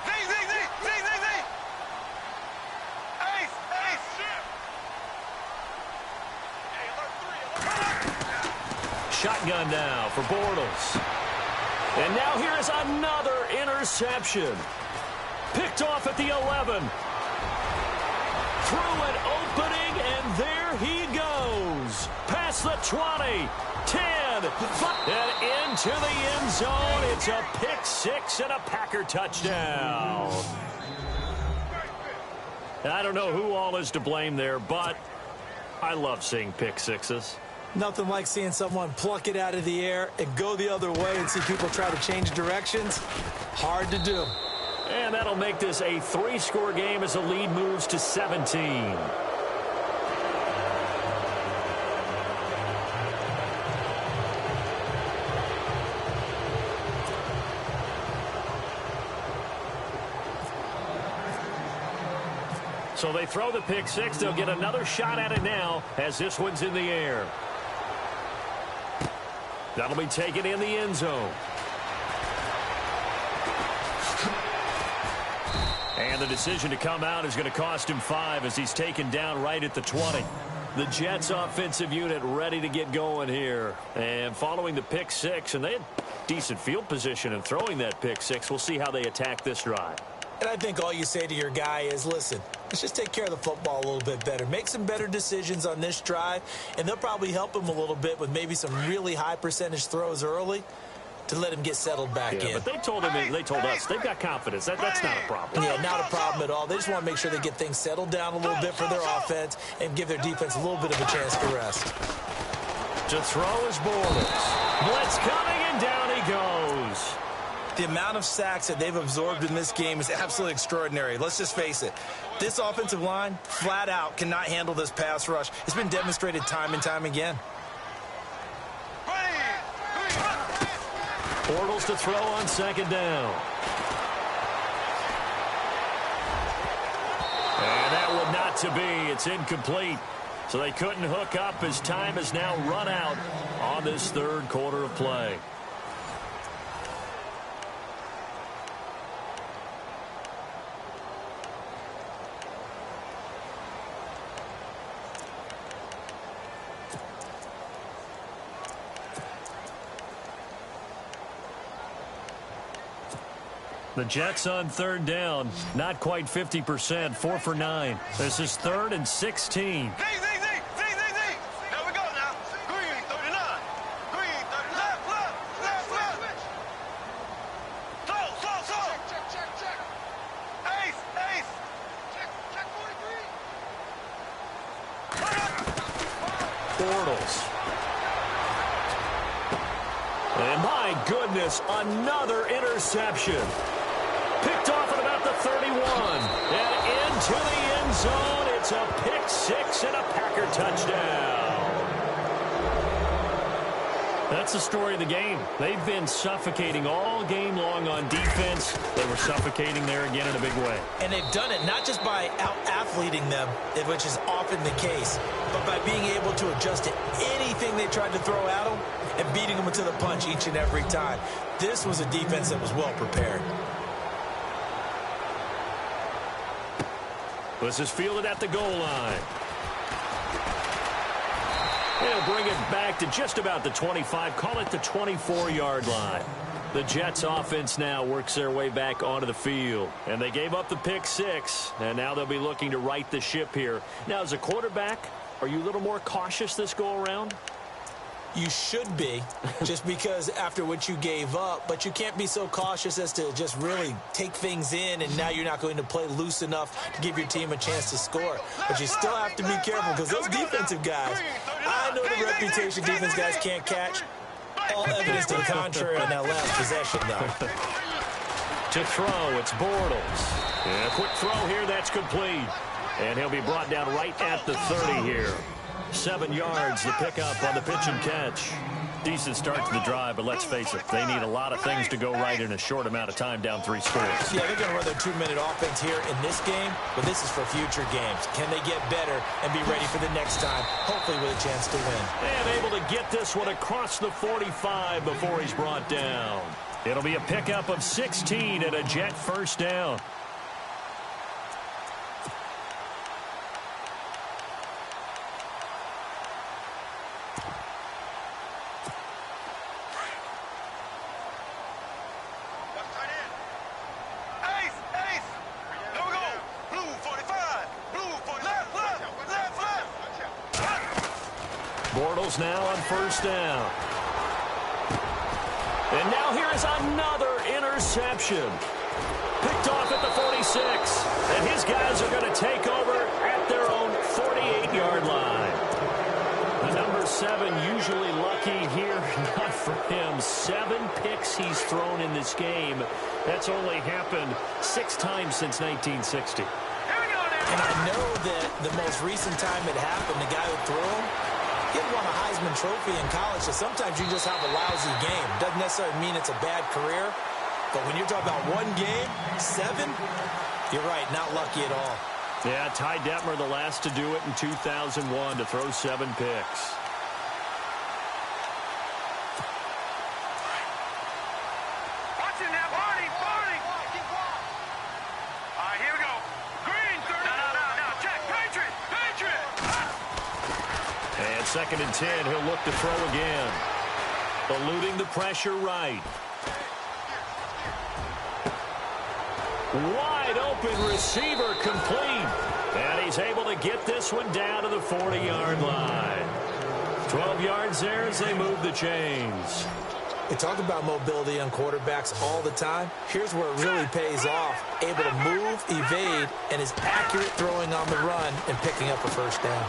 Z. Ace. Shotgun now for Bortles. And now here's another interception. Picked off at the 11. Through an opening, and there he goes. Past the 20, 10, 5, and into the end zone. It's a pick 6 and a Packer touchdown. I don't know who all is to blame there, but I love seeing pick 6s. Nothing like seeing someone pluck it out of the air and go the other way and see people try to change directions. Hard to do. And that'll make this a 3-score game as the lead moves to 17. So they throw the pick 6. They'll get another shot at it now as this one's in the air. That'll be taken in the end zone. And the decision to come out is going to cost him 5 as he's taken down right at the 20. The Jets offensive unit ready to get going here. And following the pick 6, and they had decent field position in throwing that pick 6. We'll see how they attack this drive. And I think all you say to your guy is, listen, let's just take care of the football a little bit better. Make some better decisions on this drive, and they'll probably help him a little bit with maybe some really high percentage throws early to let him get settled back in. But they told us they've got confidence. That's not a problem. Yeah, not a problem at all. They just want to make sure they get things settled down a little bit for their offense and give their defense a little bit of a chance to rest. To throw is Bortles. Blitz coming, and down he goes. The amount of sacks that they've absorbed in this game is absolutely extraordinary. Let's just face it. This offensive line, flat out, cannot handle this pass rush. It's been demonstrated time and time again. Bortles to throw on second down. And that would not to be. It's incomplete. So they couldn't hook up as time has now run out on this third quarter of play. The Jets on third down, not quite 50%, 4 for 9. This is 3rd and 16. Here we go now. Green 39. Green 30. Left. Slow. Check. Ace. Check 43. Bortles. And my goodness, another interception. Picked off at about the 31. And into the end zone. It's a pick six and a Packer touchdown. That's the story of the game. They've been suffocating all game long on defense. They were suffocating there again in a big way. And they've done it not just by out-athleting them, which is often the case, but by being able to adjust to anything they tried to throw at them and beating them to the punch each and every time. This was a defense that was well prepared. This is fielded at the goal line. They'll bring it back to just about the 25, call it the 24-yard line. The Jets offense now works their way back onto the field. And they gave up the pick six, and now they'll be looking to right the ship here. Now, as a quarterback, are you a little more cautious this go-around? You should be, just because after what you gave up, but you can't be so cautious as to just really take things in, and now you're not going to play loose enough to give your team a chance to score. But you still have to be careful, because those defensive guys, I know the reputation defense guys can't catch. All evidence to the contrary on that last possession, though. To throw, it's Bortles. And a quick throw here, that's complete. And he'll be brought down right at the 30 here. 7 yards, the pickup on the pitch and catch. Decent start to the drive, but let's face it, they need a lot of things to go right in a short amount of time, down 3 scores. Yeah, they're going to run their 2-minute offense here in this game, but this is for future games. Can they get better and be ready for the next time, hopefully with a chance to win? And able to get this one across the 45 before he's brought down. It'll be a pickup of 16 and a Jet first down. Bortles now on first down. And now here is another interception. Picked off at the 46. And his guys are going to take over at their own 48-yard line. The number 7 usually lucky here. Not for him. 7 picks he's thrown in this game. That's only happened 6 times since 1960. And I know that the most recent time it happened, the guy who threw him, he had won a Heisman Trophy in college, so sometimes you just have a lousy game. Doesn't necessarily mean it's a bad career, but when you're talking about 1 game, 7, you're right, not lucky at all. Yeah, Ty Detmer, the last to do it in 2001, to throw 7 picks. Second and 10, he'll look to throw again. Eluding the pressure right. Wide open receiver complete. And he's able to get this one down to the 40-yard line. 12 yards there as they move the chains. We talk about mobility on quarterbacks all the time. Here's where it really pays off. Able to move, evade, and is accurate throwing on the run and picking up a first down.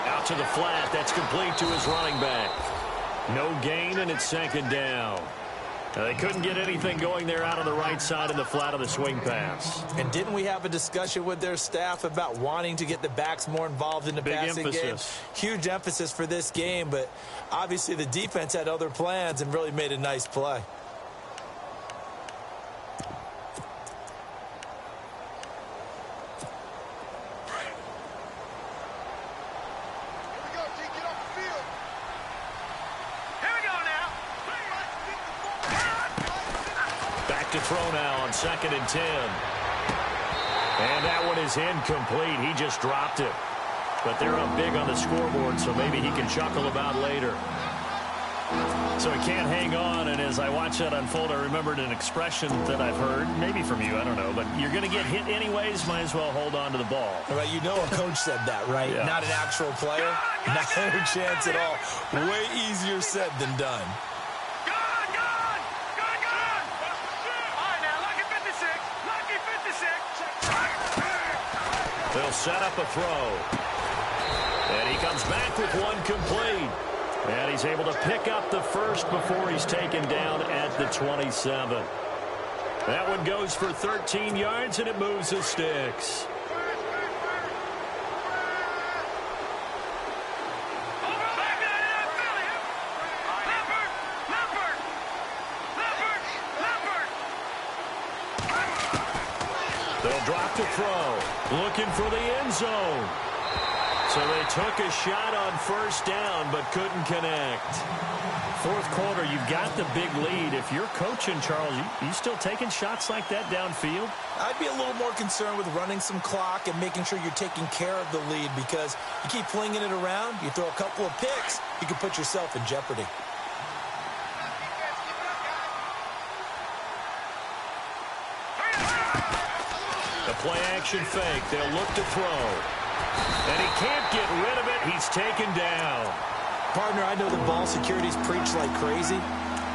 Out to the flat. That's complete to his running back. No gain, and it's second down. Now, they couldn't get anything going there out on the right side of the flat of the swing pass. And didn't we have a discussion with their staff about wanting to get the backs more involved in the passing game? Huge emphasis for this game, but obviously the defense had other plans and really made a nice play. To throw now on 2nd and 10. And that one is incomplete. He just dropped it. But they're up big on the scoreboard, so maybe he can chuckle about later. So he can't hang on, and as I watch that unfold, I remembered an expression that I've heard, maybe from you, I don't know, but you're going to get hit anyways, might as well hold on to the ball. Right, you know a coach said that, right? Yeah. Not an actual player. Not a chance at all. Way easier said than done. They'll set up a throw. And he comes back with one complete. And he's able to pick up the first before he's taken down at the 27. That one goes for 13 yards, and it moves the sticks. They'll drop to throw. Looking for the end zone. So they took a shot on first down but couldn't connect. Fourth quarter, you've got the big lead. If you're coaching, Charles, you still taking shots like that downfield? I'd be a little more concerned with running some clock and making sure you're taking care of the lead, because you keep flinging it around, you throw a couple of picks, you can put yourself in jeopardy. Play-action fake. They'll look to throw. And he can't get rid of it. He's taken down. Partner, I know the ball security's preached like crazy,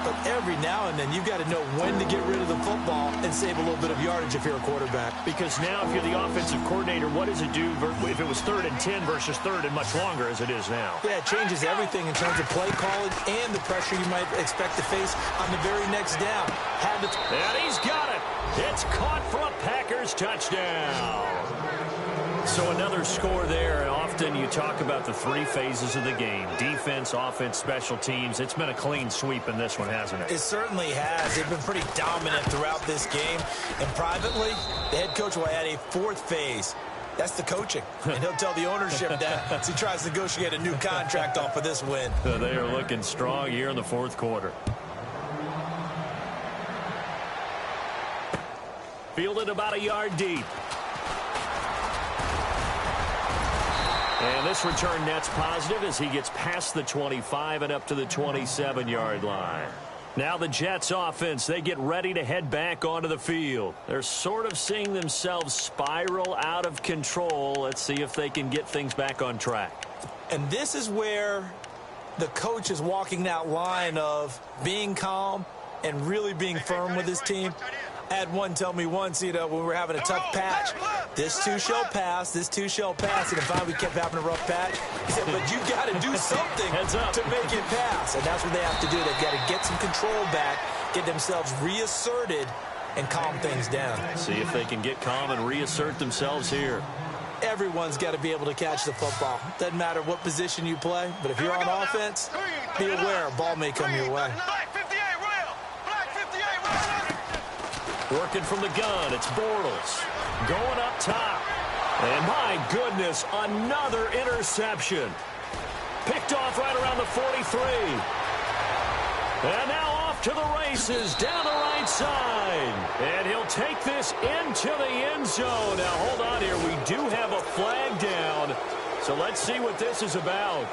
but every now and then you've got to know when to get rid of the football and save a little bit of yardage if you're a quarterback. Because now if you're the offensive coordinator, what does it do if it was 3rd and 10 versus 3rd and much longer as it is now? Yeah, it changes everything in terms of play calling and the pressure you might expect to face on the very next down. And he's got it. It's caught for a Packers touchdown. So another score there, and often you talk about the 3 phases of the game. Defense, offense, special teams. It's been a clean sweep in this one, hasn't it? It certainly has. They've been pretty dominant throughout this game. And privately, the head coach will add a 4th phase. That's the coaching. And he'll tell the ownership that as he tries to negotiate a new contract off of this win. They are looking strong here in the 4th quarter. Fielded about a yard deep. And this return net's positive as he gets past the 25 and up to the 27-yard line. Now the Jets offense, they get ready to head back onto the field. They're sort of seeing themselves spiral out of control. Let's see if they can get things back on track. And this is where the coach is walking that line of being calm and really being firm with his team. I had one tell me once, when we were having a tough patch, this too shall pass, this too shall pass. And if we kept having a rough patch, he said, but you got to do something to make it pass. And that's what they have to do. They've got to get some control back, get themselves reasserted, and calm things down. See if they can get calm and reassert themselves here. Everyone's got to be able to catch the football. Doesn't matter what position you play, but if you're on offense, be aware a ball may come your way. Working from the gun, it's Bortles. Going up top. And my goodness, another interception. Picked off right around the 43. And now off to the races down the right side. And he'll take this into the end zone. Now hold on here, we do have a flag down. So let's see what this is about.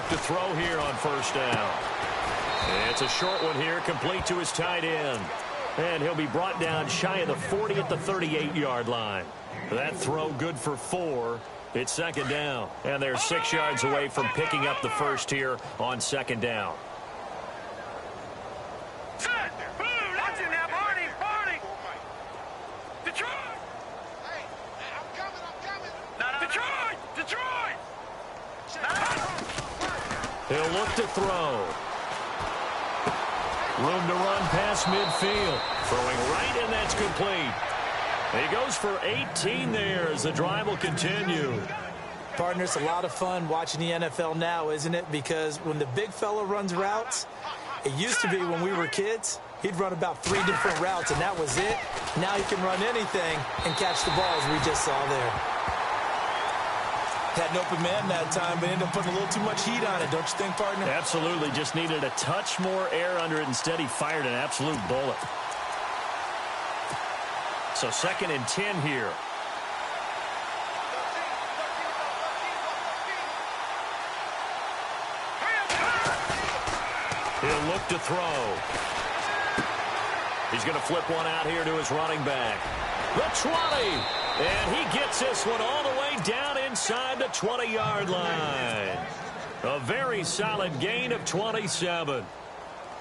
look to throw here on first down. It's a short one here, complete to his tight end. And he'll be brought down shy of the 40 at the 38-yard line. That throw good for 4. It's second down. And they're 6 yards away from picking up the first here on second down. He'll look to throw. Room to run past midfield. Throwing right, and that's complete. He goes for 18 there as the drive will continue. Partner, it's a lot of fun watching the NFL now, isn't it? Because when the big fella runs routes, it used to be when we were kids, he'd run about 3 different routes, and that was it. Now he can run anything and catch the ball, as we just saw there. Had an open man that time, but ended up putting a little too much heat on it, don't you think, partner? Absolutely. Just needed a touch more air under it. Instead, he fired an absolute bullet. So 2nd and 10 here. He'll look to throw. He's going to flip one out here to his running back. The 20. And he gets this one all the way down inside the 20-yard line. A very solid gain of 27.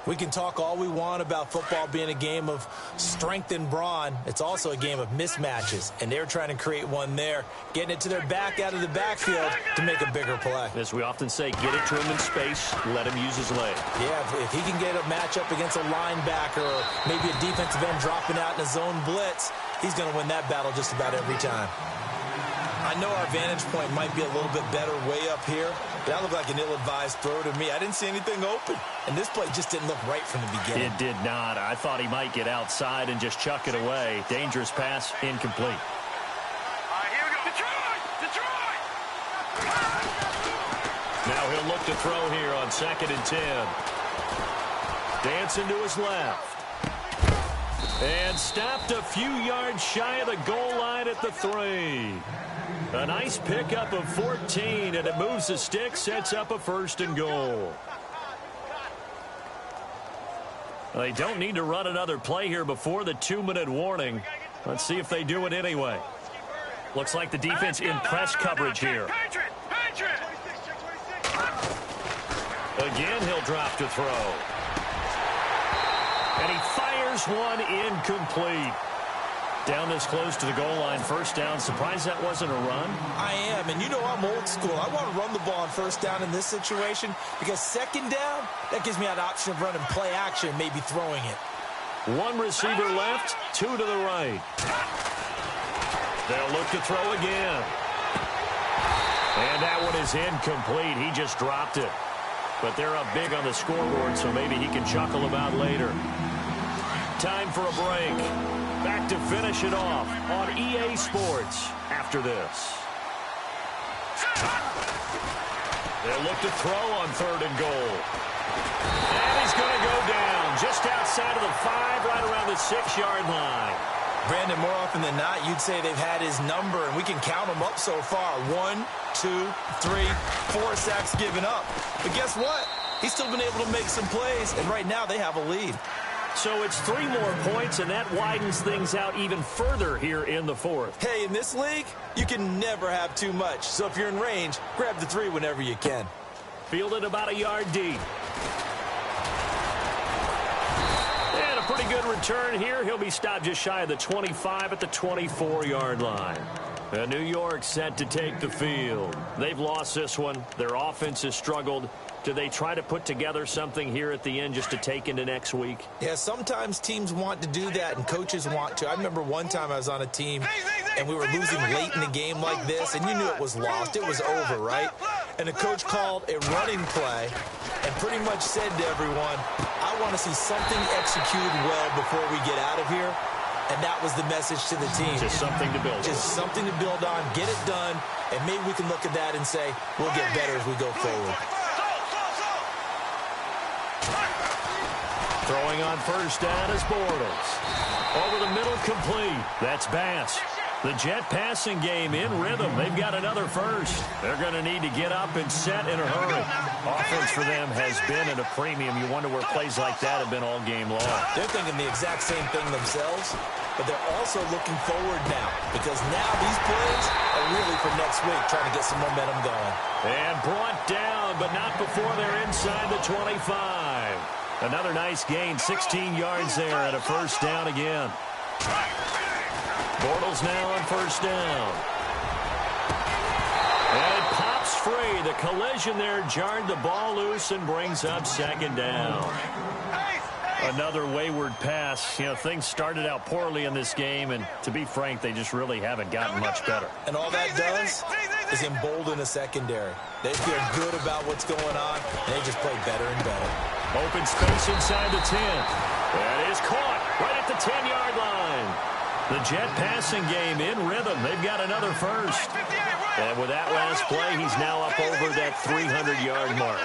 We can talk all we want about football being a game of strength and brawn. It's also a game of mismatches, and they're trying to create one there, getting it to their back out of the backfield to make a bigger play. As we often say, get it to him in space, let him use his leg. Yeah, if he can get a matchup against a linebacker or maybe a defensive end dropping out in a zone blitz, he's going to win that battle just about every time. I know our vantage point might be a little bit better way up here, but that looked like an ill-advised throw to me. I didn't see anything open, and this play just didn't look right from the beginning. It did not. I thought he might get outside and just chuck it away. Dangerous pass, incomplete. All right, here we go. Detroit! Now he'll look to throw here on 2nd and 10. Dancing to his left. And stopped a few yards shy of the goal line at the 3. A nice pickup of 14, and it moves the stick, sets up a 1st and goal. They don't need to run another play here before the 2-minute warning. Let's see if they do it anyway. Looks like the defense in press coverage here. Again, he'll drop to throw. And he fires one incomplete. Down this close to the goal line, 1st down. Surprised that wasn't a run? I am, and you know I'm old school. I want to run the ball on 1st down in this situation because 2nd down, that gives me an option of running play action, maybe throwing it. 1 receiver left, 2 to the right. They'll look to throw again. And that one is incomplete. He just dropped it. But they're up big on the scoreboard, so maybe he can chuckle about later. Time for a break. Back to finish it off on EA Sports after this. They'll look to throw on 3rd and goal. And he's going to go down just outside of the 5, right around the 6-yard line. Brandon, more often than not, you'd say they've had his number, and we can count them up so far. 1, 2, 3, 4 sacks given up. But guess what? He's still been able to make some plays, and right now they have a lead. So it's 3 more points, and that widens things out even further here in the 4th. Hey, in this league, you can never have too much. So if you're in range, grab the 3 whenever you can. Fielded about a yard deep. And a pretty good return here. He'll be stopped just shy of the 25 at the 24-yard line. And New York set to take the field. They've lost this one. Their offense has struggled. Do they try to put together something here at the end just to take into next week? Yeah, sometimes teams want to do that and coaches want to. I remember one time I was on a team and we were losing late in the game like this, and you knew it was lost. It was over, right? And the coach called a running play and pretty much said to everyone, I want to see something executed well before we get out of here. And that was the message to the team. Just something to build on. Just something to build on, get it done, and maybe we can look at that and say, we'll get better as we go forward. Throwing on 1st down is Bortles. Over the middle, complete. That's Bass. The Jet passing game in rhythm. They've got another first. They're going to need to get up and set in a hurry. Offense for them has been at a premium. You wonder where plays like that have been all game long. They're thinking the exact same thing themselves, but they're also looking forward now because now these plays are really for next week, trying to get some momentum going. And brought down, but not before they're inside the 25. Another nice gain, 16 yards there and a first down again. Bortles now on first down. And it pops free. The collision there jarred the ball loose and brings up second down. Another wayward pass. You know, things started out poorly in this game, and to be frank, they just really haven't gotten much better. And all that does is embolden the secondary. They feel good about what's going on, and they just play better and better. Open space inside the 10. That is caught right at the 10-yard line. The Jet passing game in rhythm. They've got another first. And with that last play, he's now up over that 300-yard mark.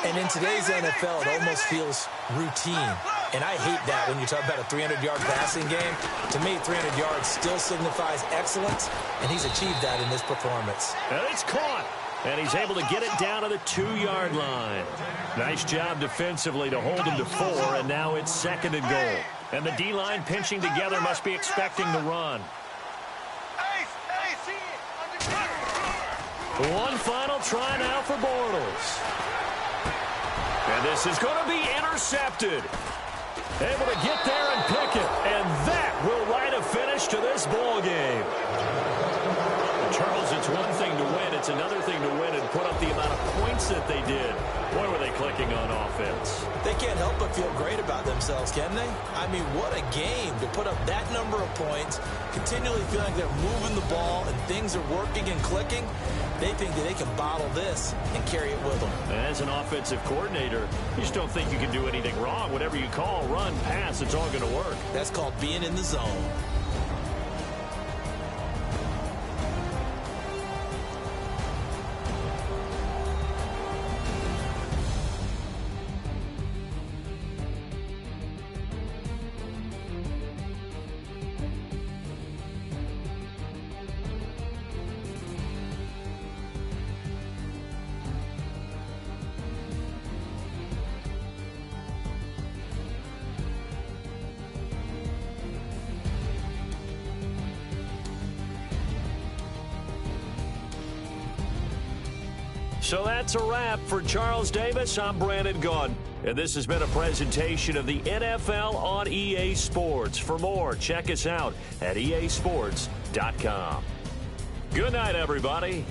And in today's NFL, it almost feels routine. And I hate that when you talk about a 300-yard passing game. To me, 300 yards still signifies excellence, and he's achieved that in this performance. And it's caught. And he's able to get it down to the 2-yard line. Nice job defensively to hold him to 4, and now it's second and goal. And the D-line pinching together must be expecting the run. One final try now for Bortles. And this is going to be intercepted. Able to get there and pick it. And that will write a finish to this ball game. Charles, it's one thing to win. It's another thing to win and put up the amount of points that they did. Boy, were they clicking on offense. They can't help but feel great about themselves, can they? I mean, what a game to put up that number of points, continually feeling they're moving the ball and things are working and clicking. They think that they can bottle this and carry it with them. As an offensive coordinator, you just don't think you can do anything wrong. Whatever you call, run, pass, it's all going to work. That's called being in the zone. So that's a wrap for Charles Davis. I'm Brandon Gaudin, and this has been a presentation of the NFL on EA Sports. For more, check us out at easports.com. Good night, everybody.